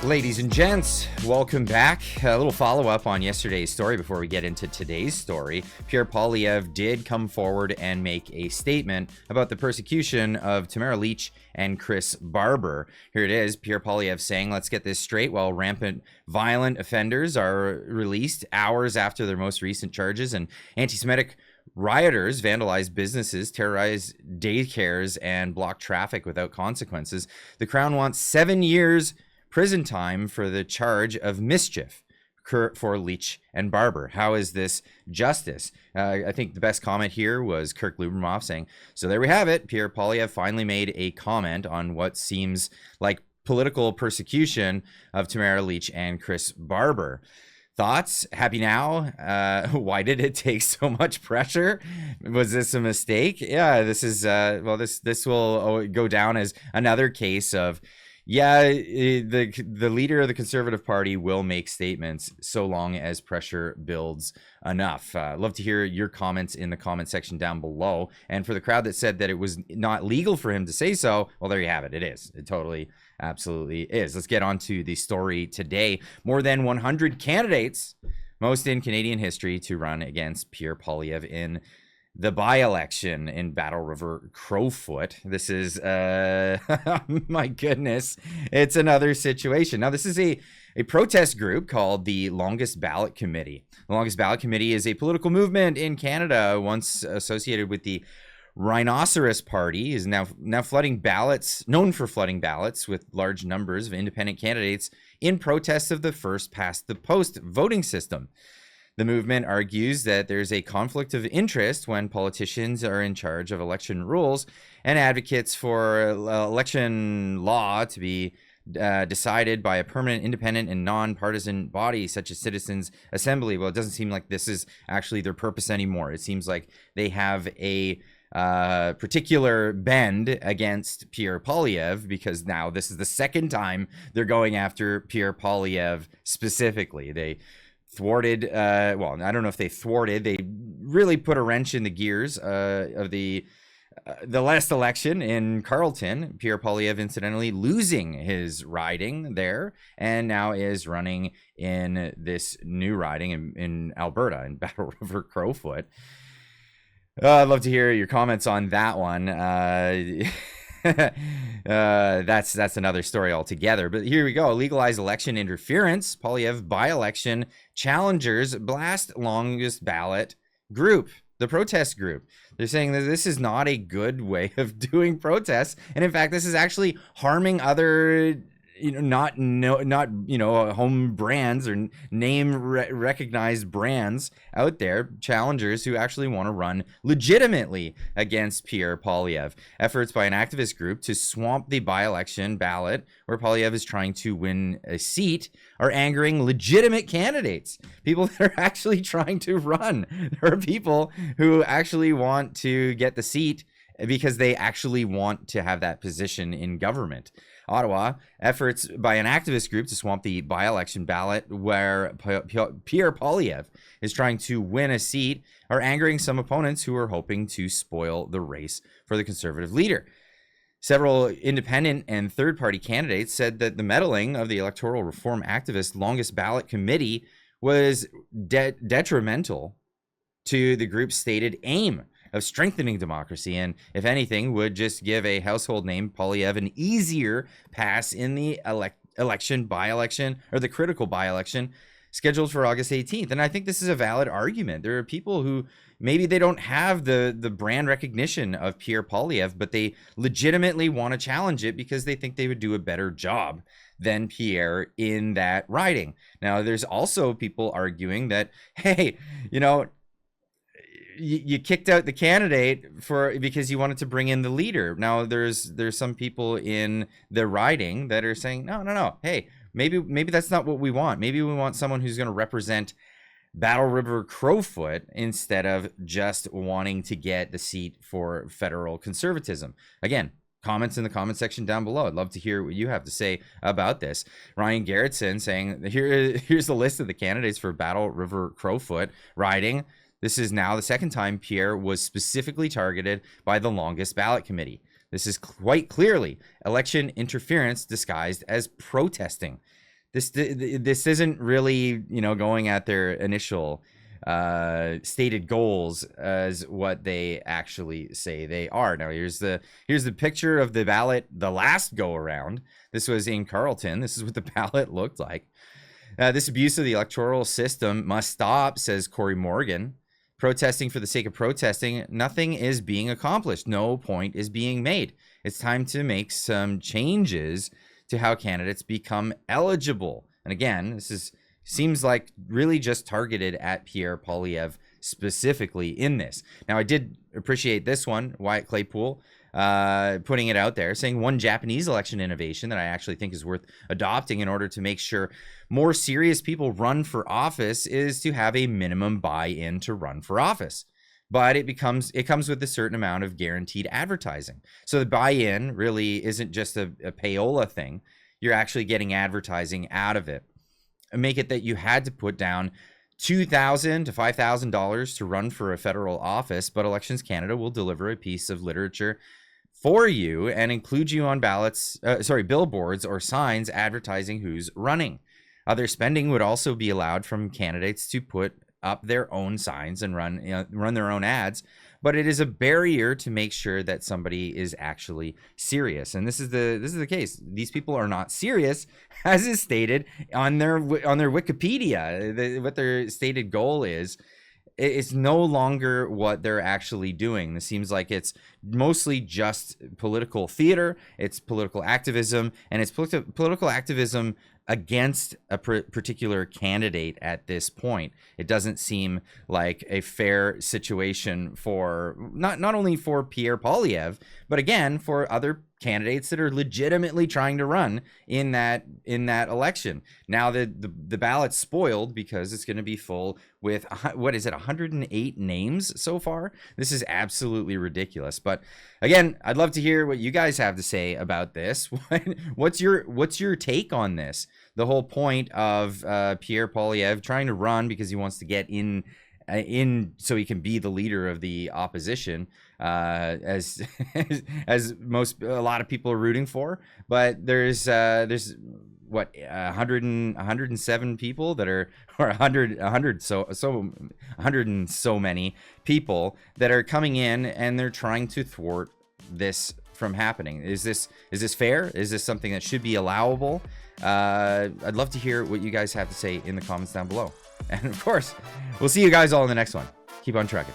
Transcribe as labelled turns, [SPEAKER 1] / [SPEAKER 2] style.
[SPEAKER 1] Ladies and gents, welcome back. A little follow-up on yesterday's story before we get into today's story. Pierre Poilievre did come forward and make a statement about the persecution of Tamara Lich and Chris Barber. Here it is, Pierre Poilievre saying, let's get this straight, while rampant violent offenders are released hours after their most recent charges and anti-Semitic rioters vandalize businesses, terrorize daycares, and block traffic without consequences. The Crown wants 7 years prison time for the charge of mischief for Lich and Barber. How is this justice? I think the best comment here was Kirk Lubermoff saying, so there we have it. Pierre Poilievre finally made a comment on what seems like political persecution of Tamara Lich and Chris Barber. Thoughts? Happy now? Why did it take so much pressure? Was this a mistake? Yeah, this is, this will go down as another case of, yeah, the leader of the Conservative Party will make statements so long as pressure builds enough. Love to hear your comments in the comment section down below. And for the crowd that said that it was not legal for him to say so, well, there you have it. It is. It totally, absolutely is. Let's get on to the story today. More than 100 candidates, most in Canadian history, to run against Pierre Poilievre in the by-election in Battle River Crowfoot. This is, my goodness, it's another situation. Now, this is a protest group called the Longest Ballot Committee. The Longest Ballot Committee is a political movement in Canada, once associated with the Rhinoceros Party, is now flooding ballots, known for flooding ballots with large numbers of independent candidates in protest of the first past the post voting system. The movement argues that there's a conflict of interest when politicians are in charge of election rules and advocates for election law to be decided by a permanent, independent, and non-partisan body such as Citizens Assembly. Well, it doesn't seem like this is actually their purpose anymore. It seems like they have a particular bend against Pierre Poilievre, because now this is the second time they're going after Pierre Poilievre specifically. They thwarted, well, I don't know if they thwarted, they really put a wrench in the gears of the last election in Carleton. Pierre Poilievre incidentally losing his riding there, and now is running in this new riding in Alberta, in Battle River Crowfoot. I'd love to hear your comments on that one. That's another story altogether. But here we go. Legalized election interference. Poilievre by-election challengers blast longest ballot group, the protest group. They're saying that this is not a good way of doing protests, and in fact, this is actually harming other, not home brands or name recognized brands out there, challengers who actually want to run legitimately against Pierre Poilievre. Efforts by an activist group to swamp the by-election ballot where Poilievre is trying to win a seat are angering legitimate candidates, people that are actually trying to run. There are people who actually want to get the seat because they actually want to have that position in government. Ottawa, efforts by an activist group to swamp the by-election ballot where Pierre Poilievre is trying to win a seat are angering some opponents who are hoping to spoil the race for the Conservative leader. Several independent and third-party candidates said that the meddling of the electoral reform activist Longest Ballot Committee was detrimental to the group's stated aim of strengthening democracy, and if anything would just give a household name Poilievre an easier pass in the election, by-election, or the critical by-election scheduled for August 18th. And I think this is a valid argument. There are people who maybe they don't have the brand recognition of Pierre Poilievre, but they legitimately want to challenge it because they think they would do a better job than Pierre in that riding. Now, there's also people arguing that, hey, you kicked out the candidate because you wanted to bring in the leader. Now there's some people in the riding that are saying no. Hey, maybe that's not what we want. Maybe we want someone who's going to represent Battle River Crowfoot instead of just wanting to get the seat for federal conservatism. Again, comments in the comment section down below. I'd love to hear what you have to say about this. Ryan Garrettson saying here's the list of the candidates for Battle River Crowfoot riding. This is now the second time Pierre was specifically targeted by the Longest Ballot Committee. This is quite clearly election interference disguised as protesting. this isn't really, you know, going at their initial stated goals as what they actually say they are. Now here's the picture of the ballot the last go around. This was in Carleton. This is what the ballot looked like. This abuse of the electoral system must stop, says Corey Morgan. Protesting for the sake of protesting, nothing is being accomplished. No point is being made. It's time to make some changes to how candidates become eligible. And again, this seems like really just targeted at Pierre Poilievre specifically in this. Now, I did appreciate this one, Wyatt Claypool, putting it out there, saying one Japanese election innovation that I actually think is worth adopting in order to make sure more serious people run for office is to have a minimum buy-in to run for office. But it comes with a certain amount of guaranteed advertising. So the buy-in really isn't just a payola thing. You're actually getting advertising out of it. Make it that you had to put down $2,000 to $5,000 to run for a federal office, but Elections Canada will deliver a piece of literature for you and include you on billboards or signs advertising who's running. Other spending would also be allowed from candidates to put up their own signs and run their own ads, but it is a barrier to make sure that somebody is actually serious. And this is the case. These people are not serious, as is stated on their Wikipedia. What their stated goal is. It's no longer what they're actually doing. This seems like it's mostly just political theater. It's political activism, and it's political activism against a particular candidate at this point. It doesn't seem like a fair situation for not only for Pierre Poilievre, but again for other candidates that are legitimately trying to run in that election. Now the ballot's spoiled because it's going to be full with, what is it, 108 names so far? This is absolutely ridiculous. But again, I'd love to hear what you guys have to say about this. What's your take on this? The whole point of Pierre Poilievre trying to run because he wants to get in so he can be the leader of the opposition, as a lot of people are rooting for. But there's what, 107 people that are, or 100 and so many people that are coming in, and they're trying to thwart this from happening. Is this fair? Is this something that should be allowable? I'd love to hear what you guys have to say in the comments down below. And of course, we'll see you guys all in the next one. Keep on trucking.